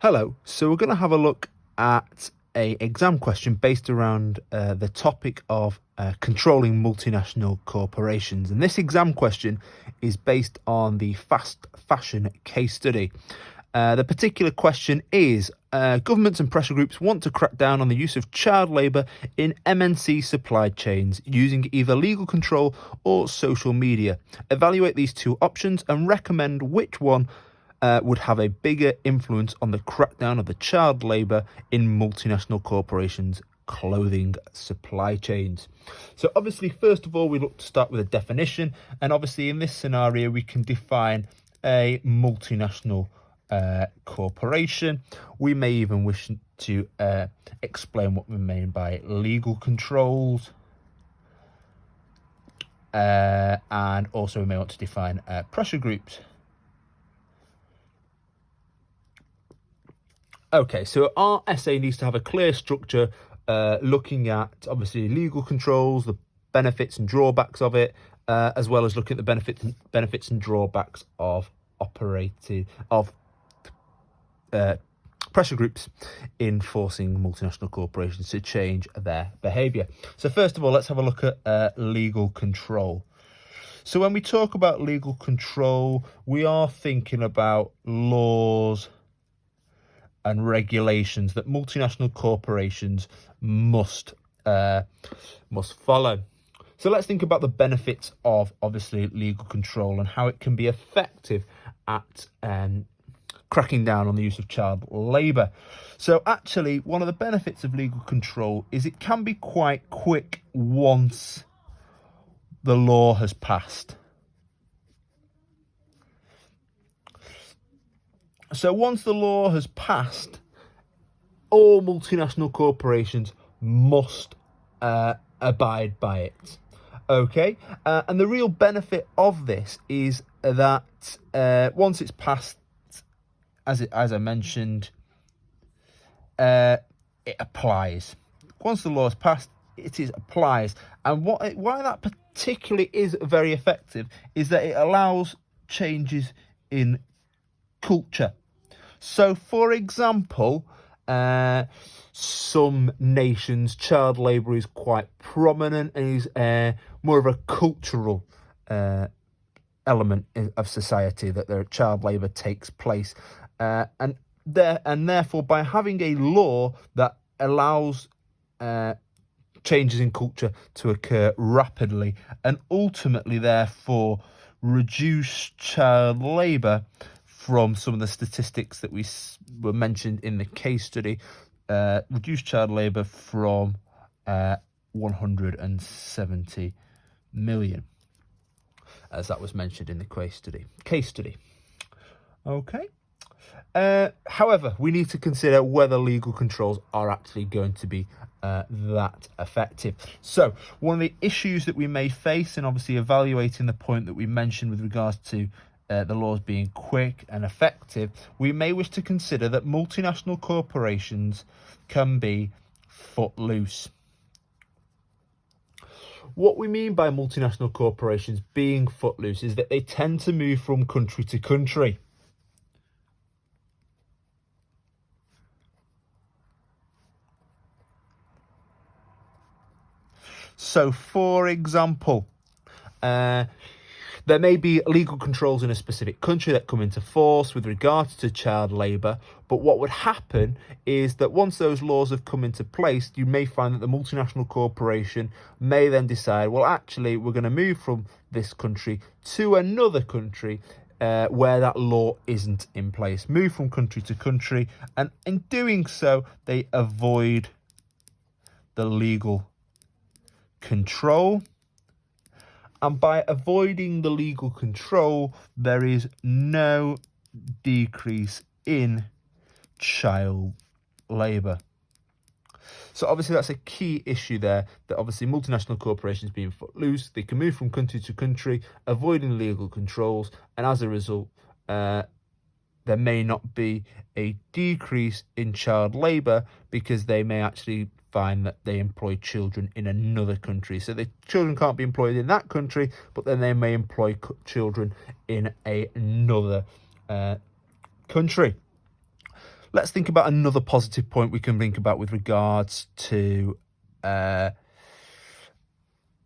Hello, so we're going to have a look at a exam question based around the topic of controlling multinational corporations. And this exam question is based on the fast fashion case study. The particular question is, governments and pressure groups want to crack down on the use of child labour in MNC supply chains using either legal control or social media. Evaluate these two options and recommend which one would have a bigger influence on the crackdown of the child labour in multinational corporations' clothing supply chains. So obviously, first of all, we look to start with a definition, and obviously in this scenario we can define a multinational corporation. We may even wish to explain what we mean by legal controls, and also we may want to define pressure groups. Okay, so our essay needs to have a clear structure, looking at obviously legal controls, the benefits and drawbacks of it, as well as looking at the benefits and drawbacks of pressure groups in forcing multinational corporations to change their behaviour. So first of all, let's have a look at legal control. So when we talk about legal control, we are thinking about laws and regulations that multinational corporations must follow. So let's think about the benefits of obviously legal control and how it can be effective at cracking down on the use of child labour. So actually, one of the benefits of legal control is it can be quite quick once the law has passed. So once the law has passed, all multinational corporations must abide by it. Okay, and the real benefit of this is that once it's passed, as I mentioned, it applies. Once the law is passed, it applies. And why that particularly is very effective is that it allows changes in culture. So, for example, some nations, child labour is quite prominent and is more of a cultural element of society, that their child labour takes place, and therefore, by having a law that allows changes in culture to occur rapidly and ultimately, therefore, reduce child labour. From some of the statistics that were mentioned in the case study, reduced child labour from 170 million, as that was mentioned in the case study. Okay. However, we need to consider whether legal controls are actually going to be that effective. So one of the issues that we may face in obviously evaluating the point that we mentioned with regards to the laws being quick and effective, we may wish to consider that multinational corporations can be footloose. What we mean by multinational corporations being footloose is that they tend to move from country to country. So, for example, there may be legal controls in a specific country that come into force with regards to child labour, but what would happen is that once those laws have come into place, you may find that the multinational corporation may then decide, well, actually, we're going to move from this country to another country where that law isn't in place. Move from country to country, and in doing so, they avoid the legal control. And by avoiding the legal control, there is no decrease in child labour. So obviously that's a key issue there, that obviously multinational corporations being footloose, they can move from country to country, avoiding legal controls, and as a result, there may not be a decrease in child labour because they may actually find that they employ children in another country. So the children can't be employed in that country, but then they may employ children in another country. Let's think about another positive point we can think about with regards to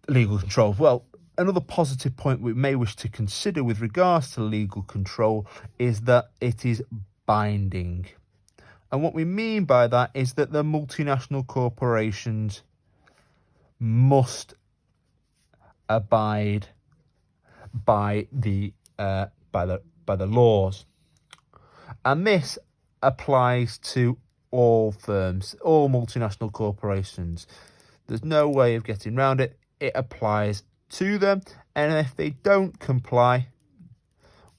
legal control. Well, another positive point we may wish to consider with regards to legal control is that it is binding. And what we mean by that is that the multinational corporations must abide by the laws, and this applies to all firms, all multinational corporations. There's no way of getting around it. It applies to them, and if they don't comply,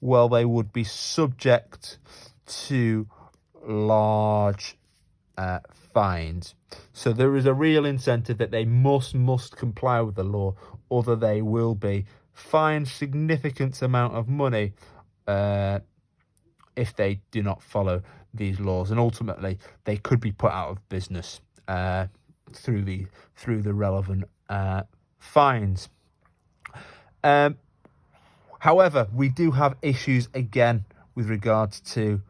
well, they would be subject to large fines. So there is a real incentive that they must comply with the law, other they will be fined significant amount of money if they do not follow these laws, and ultimately they could be put out of business through the relevant fines. However, we do have issues again with regards to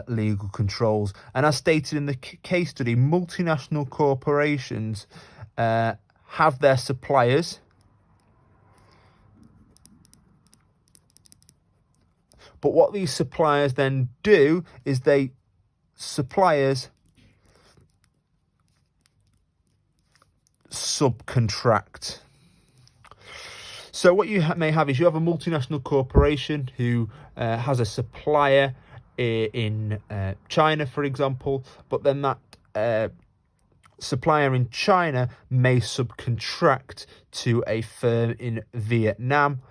legal controls, and as stated in the case study, multinational corporations have their suppliers, but what these suppliers then do is suppliers subcontract. So what you may have is you have a multinational corporation who has a supplier in China, for example, but then that supplier in China may subcontract to a firm in Vietnam,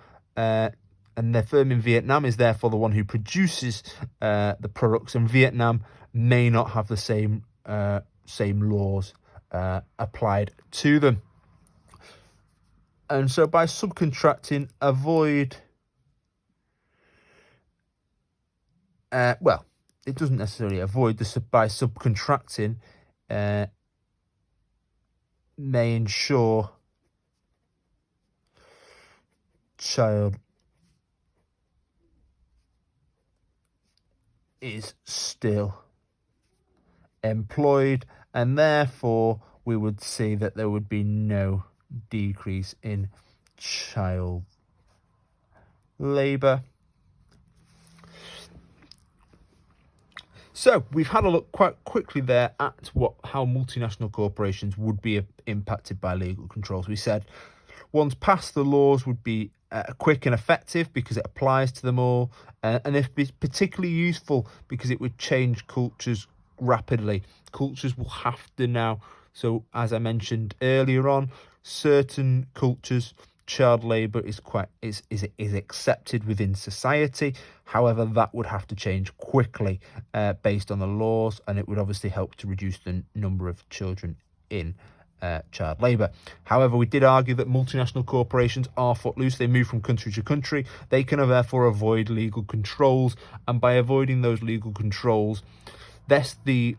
and the firm in Vietnam is therefore the one who produces the products, and Vietnam may not have the same laws applied to them. And so by subcontracting, avoid... well, it doesn't necessarily avoid by subcontracting may ensure child is still employed, and therefore we would see that there would be no decrease in child labour. So we've had a look quite quickly there at how multinational corporations would be impacted by legal controls. We said once passed, the laws would be quick and effective because it applies to them all, and it's particularly useful because it would change cultures rapidly. Cultures will have to now, so as I mentioned earlier on, certain cultures, child labour is accepted within society. However, that would have to change quickly based on the laws, and it would obviously help to reduce the number of children in child labour. However, we did argue that multinational corporations are footloose. They move from country to country. They can therefore avoid legal controls, and by avoiding those legal controls, the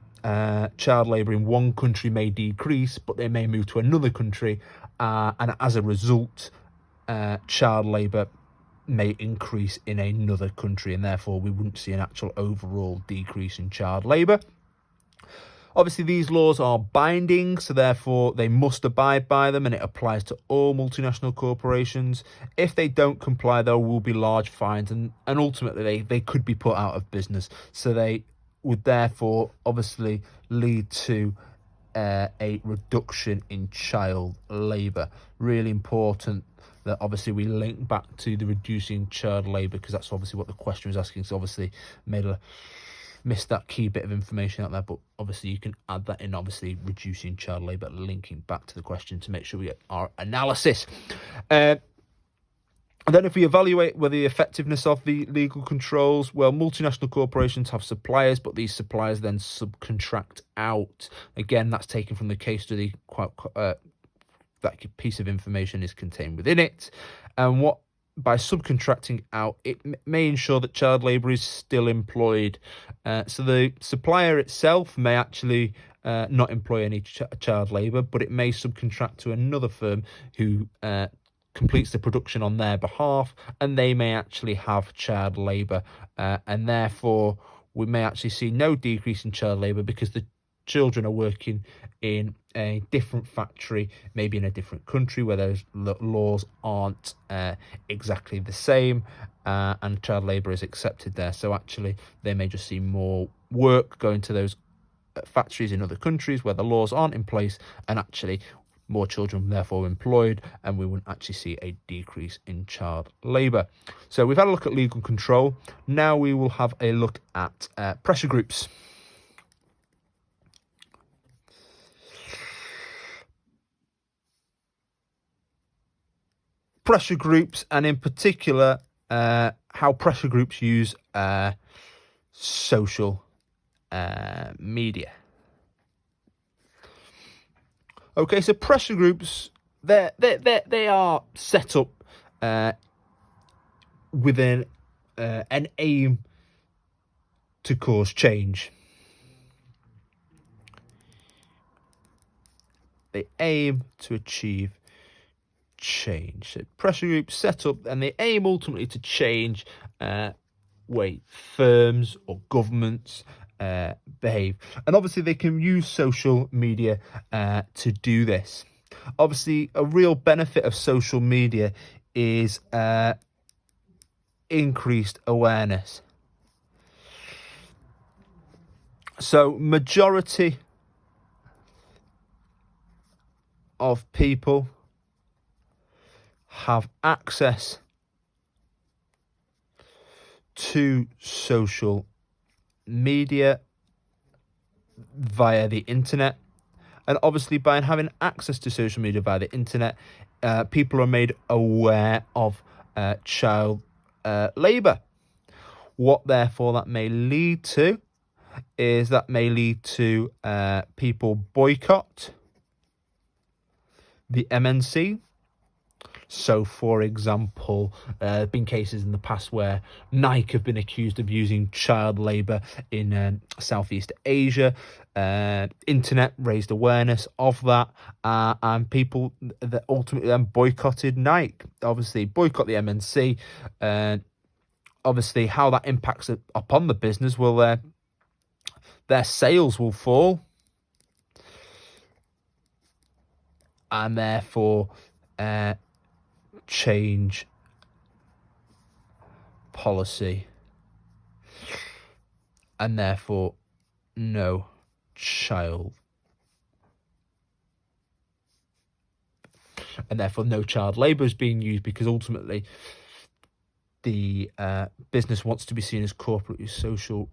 child labour in one country may decrease, but they may move to another country, and as a result, child labour may increase in another country, and therefore we wouldn't see an actual overall decrease in child labour. Obviously, these laws are binding, so therefore they must abide by them, and it applies to all multinational corporations. If they don't comply, there will be large fines, and ultimately they could be put out of business. So they would therefore obviously lead to a reduction in child labour. Really important that obviously we link back to the reducing child labour, because that's obviously what the question was asking. So obviously missed that key bit of information out there, but obviously you can add that in, obviously reducing child labour, linking back to the question to make sure we get our analysis. And then if we evaluate whether the effectiveness of the legal controls, well, multinational corporations have suppliers, but these suppliers then subcontract out. Again, that's taken from the case study. That piece of information is contained within it. And by subcontracting out, it may ensure that child labour is still employed. So the supplier itself may actually not employ any child labour, but it may subcontract to another firm who completes the production on their behalf, and they may actually have child labour, and therefore we may actually see no decrease in child labour because the children are working in a different factory, maybe in a different country where those laws aren't exactly the same, and child labour is accepted there. So actually they may just see more work going to those factories in other countries where the laws aren't in place, and actually more children therefore employed, and we wouldn't actually see a decrease in child labour. So we've had a look at legal control. Now we will have a look at pressure groups. Pressure groups, and in particular how pressure groups use social media. Okay, so pressure groups, they are set up within an aim to cause change. They aim to achieve change. So pressure groups set up and they aim ultimately to change way firms or governments behave. And obviously they can use social media to do this. Obviously, a real benefit of social media is increased awareness. So majority of people have access to social media via the internet, and obviously by having access to social media via the internet, people are made aware of child labour. What therefore that may lead to is that may lead to people boycott the MNC. So, for example, there have been cases in the past where Nike have been accused of using child labour in Southeast Asia. Internet raised awareness of that, and people that ultimately then boycotted Nike. Obviously, boycott the MNC. Obviously, how that impacts upon the business, well, their sales will fall, and therefore change policy, and therefore no child, and therefore no child labour is being used, because ultimately the business wants to be seen as corporate social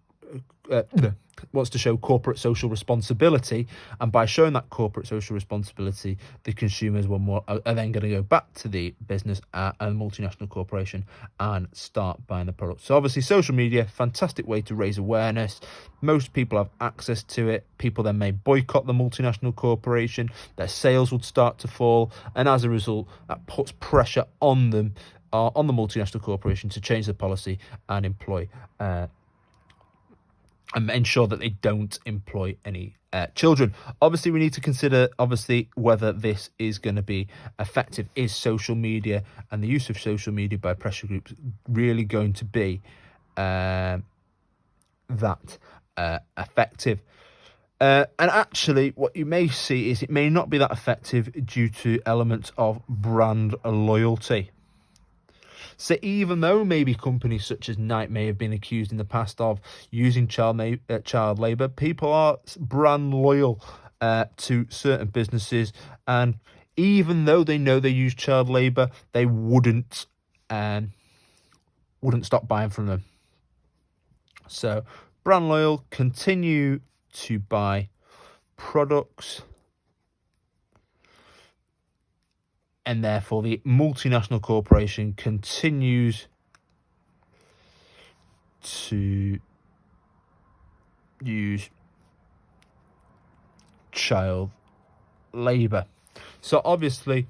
wants to show corporate social responsibility, and by showing that corporate social responsibility, the consumers are then going to go back to the business and multinational corporation and start buying the product. So obviously social media, fantastic way to raise awareness. Most people have access to it. People then may boycott the multinational corporation, their sales would start to fall, and as a result that puts pressure on them, on the multinational corporation, to change the policy and employ and ensure that they don't employ any children. Obviously, we need to consider, whether this is going to be effective. Is social media and the use of social media by pressure groups really going to be that effective? And actually, what you may see is it may not be that effective due to elements of brand loyalty. So even though maybe companies such as Nike may have been accused in the past of using child labour, people are brand loyal to certain businesses, and even though they know they use child labour, they wouldn't stop buying from them. So brand loyal, continue to buy products, and therefore the multinational corporation continues to use child labour. So obviously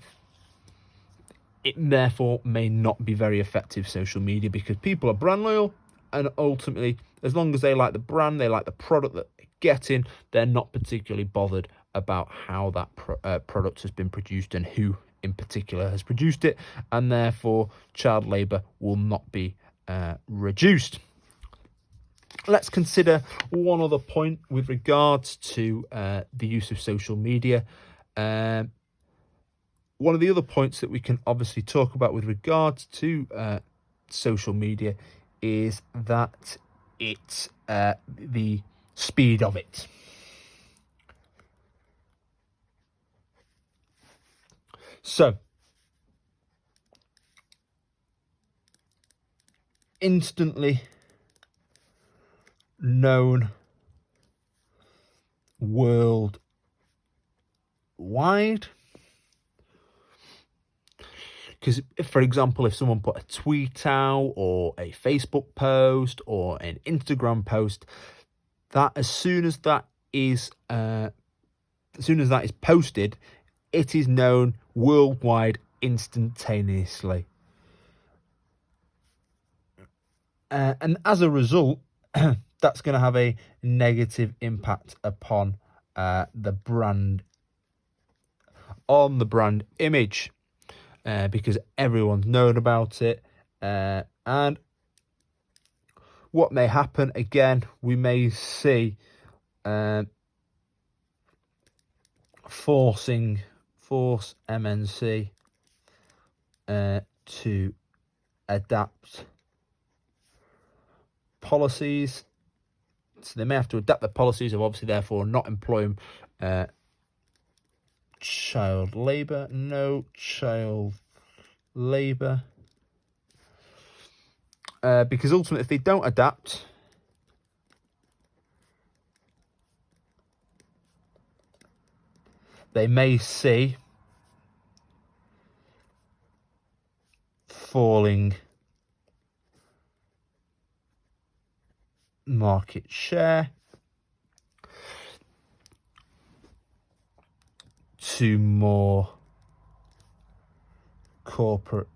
it therefore may not be very effective, social media, because people are brand loyal, and ultimately as long as they like the brand, they like the product that they're getting, they're not particularly bothered about how that product has been produced and who in particular has produced it, and therefore child labour will not be reduced. let's consider one other point with regards to the use of social media. One of the other points that we can obviously talk about with regards to social media is that it's the speed of it. So, instantly known worldwide. Because, for example, if someone put a tweet out or a Facebook post or an Instagram post, that as soon as that is posted, it is known worldwide instantaneously. And as a result, that's going to have a negative impact upon the brand image, because everyone's known about it. And what may happen, again, we may see force MNC to adapt policies. So they may have to adapt the policies of obviously therefore not employing child labour, no child labour. Because ultimately if they don't adapt, they may see falling market share to more corporately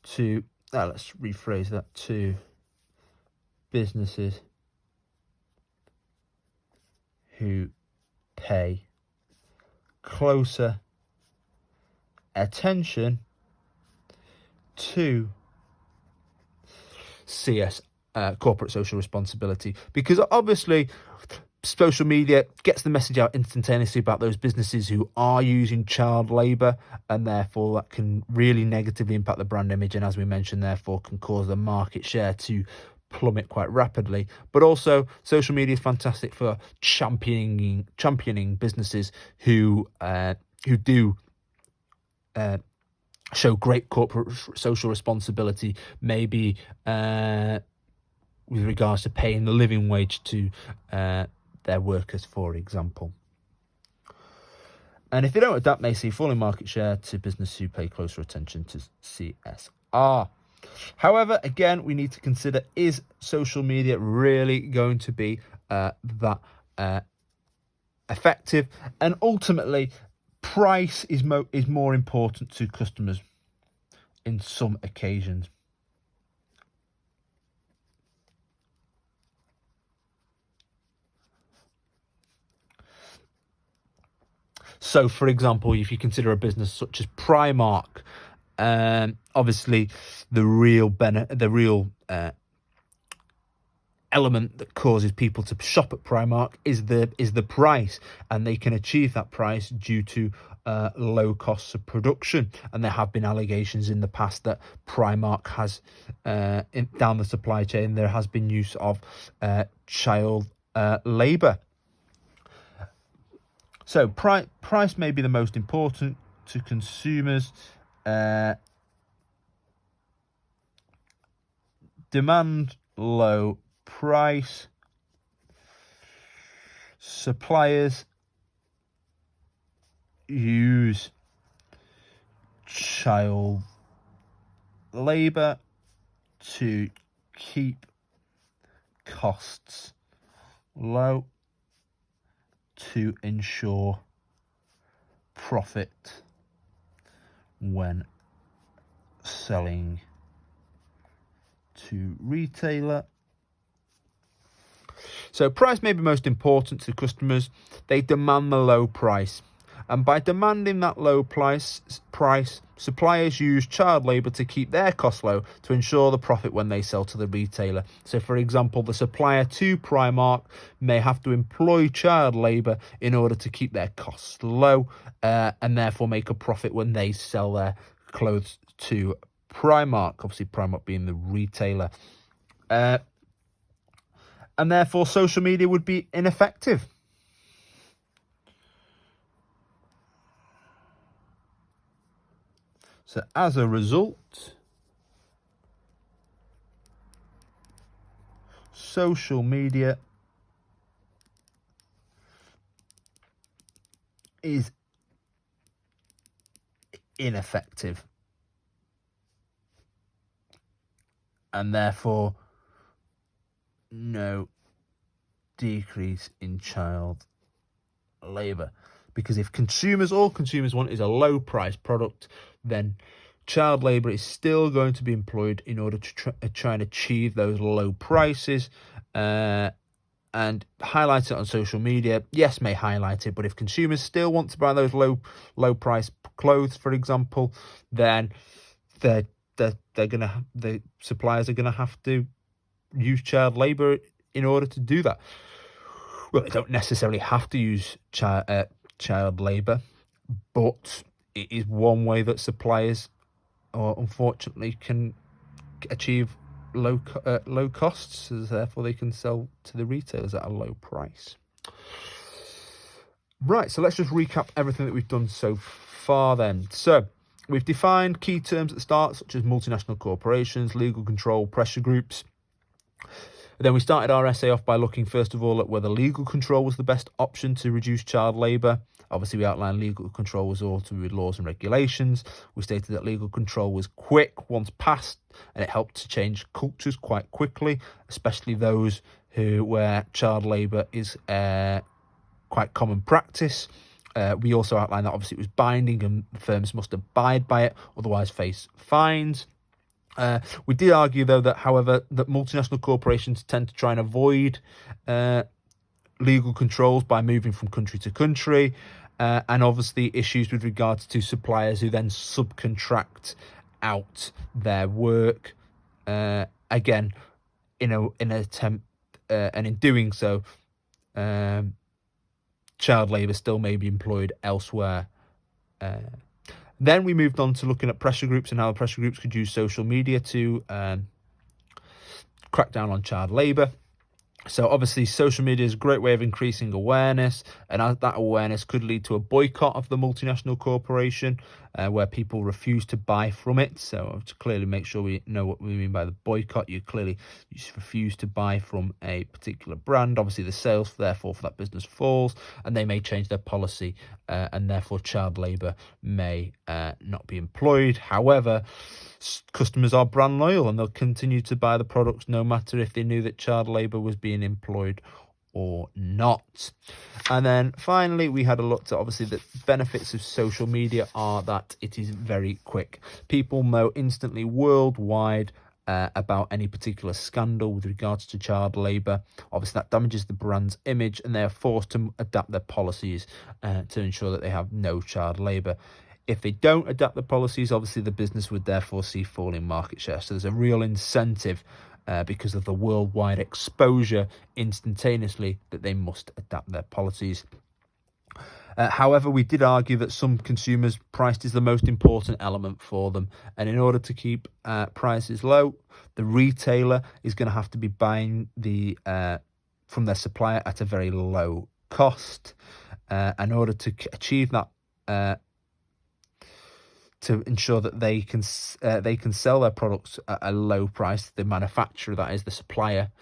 to let's rephrase that, to businesses who pay closer attention to corporate social responsibility, because obviously social media gets the message out instantaneously about those businesses who are using child labour, and therefore that can really negatively impact the brand image, and as we mentioned, therefore can cause the market share to plummet quite rapidly. But also social media is fantastic for championing businesses who do show great corporate social responsibility, maybe with regards to paying the living wage to their workers, for example. And if they don't adapt, may see falling market share to business who pay closer attention to CSR. However, again, we need to consider, is social media really going to be that effective? And ultimately, price is more important to customers in some occasions. So, for example, if you consider a business such as Primark, obviously the real element that causes people to shop at Primark is the price, and they can achieve that price due to low costs of production. And there have been allegations in the past that Primark has down the supply chain there has been use of child labour. So price may be the most important to consumers. Demand low price. Suppliers use child labour to keep costs low to ensure profit when selling to retailer. So price may be most important to customers. They demand the low price. And by demanding that low price, suppliers use child labour to keep their costs low to ensure the profit when they sell to the retailer. So, for example, the supplier to Primark may have to employ child labour in order to keep their costs low, and therefore make a profit when they sell their clothes to Primark. Obviously, Primark being the retailer. And therefore social media would be ineffective. So as a result, social media is ineffective, and therefore no decrease in child labour. Because if all consumers want is a low price product, then child labour is still going to be employed in order to try and achieve those low prices, and highlight it on social media. Yes, may highlight it, but if consumers still want to buy those low price clothes, for example, then the suppliers are gonna have to use child labour in order to do that. Well, they don't necessarily have to use child labour, but it is one way that suppliers, unfortunately, can achieve low costs, so therefore they can sell to the retailers at a low price. Right, so let's just recap everything that we've done so far then. So we've defined key terms at the start, such as multinational corporations, legal control, pressure groups. Then we started our essay off by looking first of all at whether legal control was the best option to reduce child labour. Obviously, we outlined legal control was all to do with laws and regulations. We stated that legal control was quick once passed, and it helped to change cultures quite quickly, especially those where child labour is quite common practice. We also outlined that obviously it was binding and firms must abide by it, otherwise face fines. We did argue, though, that multinational corporations tend to try and avoid legal controls by moving from country to country, and obviously issues with regards to suppliers who then subcontract out their work. Again, in an attempt, and in doing so, child labour still may be employed elsewhere. Then we moved on to looking at pressure groups and how pressure groups could use social media to crack down on child labour. So obviously social media is a great way of increasing awareness, and that awareness could lead to a boycott of the multinational corporation, where people refuse to buy from it. So to clearly make sure we know what we mean by the boycott, you just refuse to buy from a particular brand. Obviously the sales therefore for that business falls, and they may change their policy, and therefore child labour may not be employed. However, customers are brand loyal and they'll continue to buy the products no matter if they knew that child labour was being employed or not. And then finally we had a look at obviously the benefits of social media are that it is very quick. People know instantly worldwide about any particular scandal with regards to child labour. Obviously that damages the brand's image, and they are forced to adapt their policies to ensure that they have no child labour. If they don't adapt the policies, obviously the business would therefore see falling market share. So there's a real incentive because of the worldwide exposure instantaneously that they must adapt their policies. However, we did argue that some consumers, price is the most important element for them. And in order to keep prices low, the retailer is going to have to be buying from their supplier at a very low cost. In order to achieve that, to ensure that they can sell their products at a low price, the manufacturer, that is the supplier.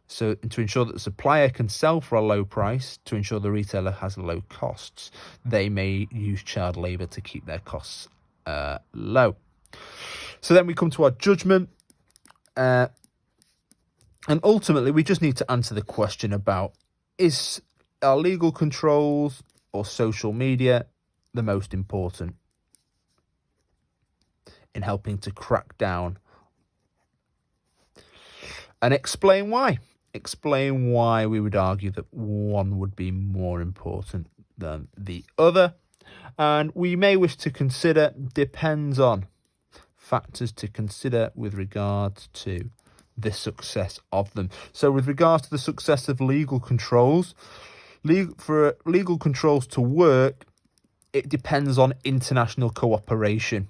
So to ensure that the supplier can sell for a low price, to ensure the retailer has low costs, they may use child labour to keep their costs low. So then we come to our judgment. And ultimately, we just need to answer the question about, are legal controls or social media the most important in helping to crack down, and explain why. Explain why we would argue that one would be more important than the other. And we may wish to consider, depends on, factors to consider with regards to the success of them. So with regards to the success of legal controls, for legal controls to work, it depends on international cooperation.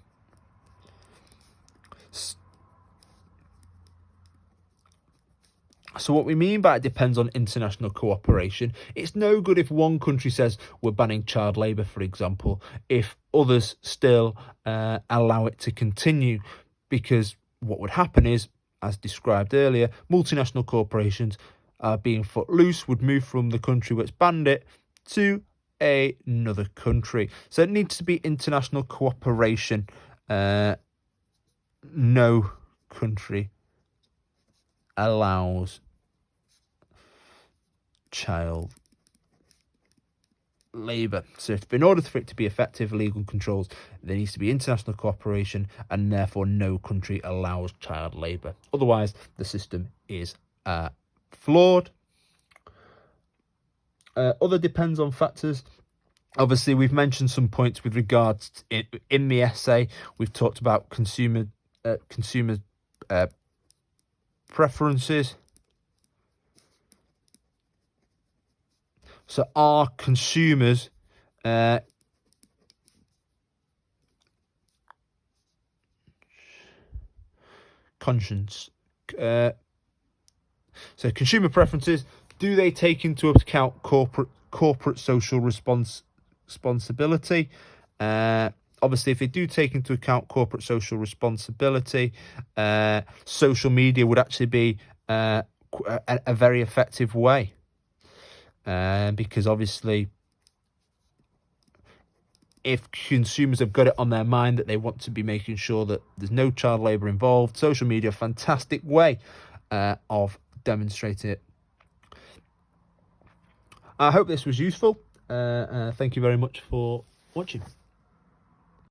So what we mean by it depends on international cooperation. It's no good if one country says we're banning child labour, for example, if others still allow it to continue, because what would happen is, as described earlier, multinational corporations being footloose would move from the country which banned it to another country. So it needs to be international cooperation. No country allows child labour. So in order for it to be effective legal controls, there needs to be international cooperation, and therefore no country allows child labour. Otherwise, the system is flawed. Other depends on factors. Obviously, we've mentioned some points with regards to in the essay. We've talked about consumer preferences. So are consumers conscience? So consumer preferences, do they take into account corporate social responsibility? Obviously, if they do take into account corporate social responsibility, social media would actually be a very effective way. Because obviously, if consumers have got it on their mind that they want to be making sure that there's no child labour involved, social media, fantastic way of demonstrating it. I hope this was useful. Thank you very much for watching.